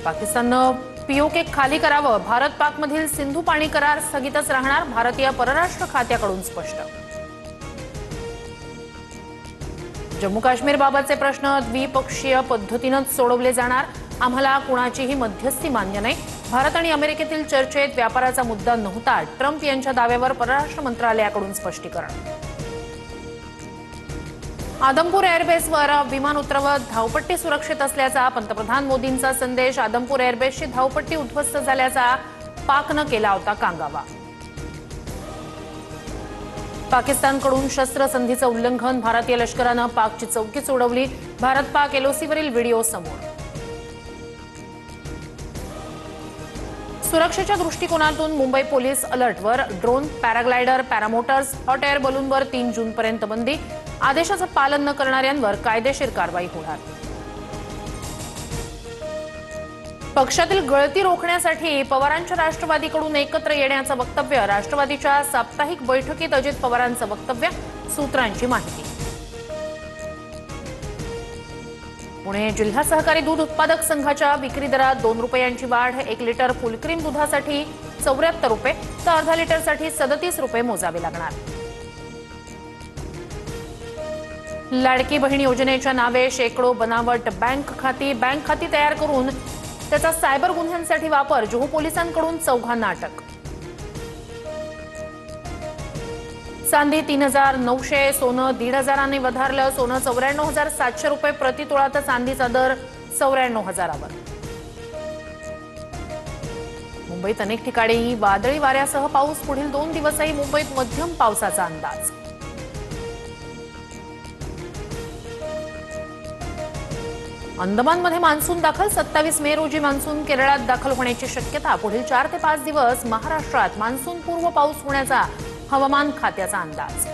पाकिस्ताननं पीओके खाली करावं, भारत पाकमधील सिंधू पाणी करार स्थगितच राहणार, भारतीय परराष्ट्र खात्याकडून स्पष्ट. जम्मू काश्मीरबाबतचे प्रश्न द्विपक्षीय पद्धतीनेच सोडवले जाणार, आम्हाला कुणाचीही मध्यस्थी मान्य नाही. भारत आणि अमेरिकेतील चर्चेत व्यापाराचा मुद्दा नव्हता, ट्रम्प यांच्या दाव्यावर परराष्ट्र मंत्रालयाकडून स्पष्टीकरण. आदमपूर एअरबेसवर विमान उतरवत धावपट्टी सुरक्षित असल्याचा पंतप्रधान मोदींचा संदेश. आदमपूर एअरबेसची धावपट्टी उद्ध्वस्त झाल्याचा पाकनं केला होता कांगावा. पाकिस्तानकडून शस्त्रसंधीचं उल्लंघन, भारतीय लष्करानं पाकची चौकीच उडवली. भारत पाक एलओसीवरील व्हिडिओ समोर. सुरक्षेच्या दृष्टिकोनातून मुंबई पोलीस अलर्टवर. Drone, paraglider, paramotors, hot air बलूनवर 3 जूनपर्यंत बंदी. आदेशाचं पालन न करणाऱ्यांवर कायदेशीर कारवाई होणार. पक्षातील गळती रोखण्यासाठी पवारांच्या राष्ट्रवादीकडून एकत्र येण्याचं वक्तव्य. राष्ट्रवादीच्या साप्ताहिक बैठकीत अजित पवारांचं वक्तव्य, सूत्रांची माहिती. पुणे जिल्हा सहकारी दूध उत्पादक संघाच्या विक्री दरात 2 रुपयांची वाढ. 1 लिटर फुलक्रीम दुधासाठी 74 रुपये तर अर्धा लिटरसाठी 37 रुपये मोजावे लागणार. लाडकी बहीण योजनेच्या नावे शेकडो बनावट बँक खाती तयार करून त्याचा सायबर गुन्ह्यांसाठी वापर. जुहू पोलिसांकडून 4 अटक. चांदी 3,900, सोनं 1,500ने वधारलं. सोनं 94,700 रुपये प्रति तोळा तर चांदीचा दर 94,000वर. मुंबईत अनेक ठिकाणी वादळी वाऱ्यासह पाऊस. पुढील 2 दिवसही मुंबईत मध्यम पावसाचा अंदाज. अंदमानमध्ये मान्सून दाखल. 27 मे रोजी मान्सून केरळात दाखल होण्याची शक्यता. पुढील 4 ते 5 दिवस महाराष्ट्रात मान्सून पूर्व पाऊस होण्याचा हवामान खात्याचा अंदाज.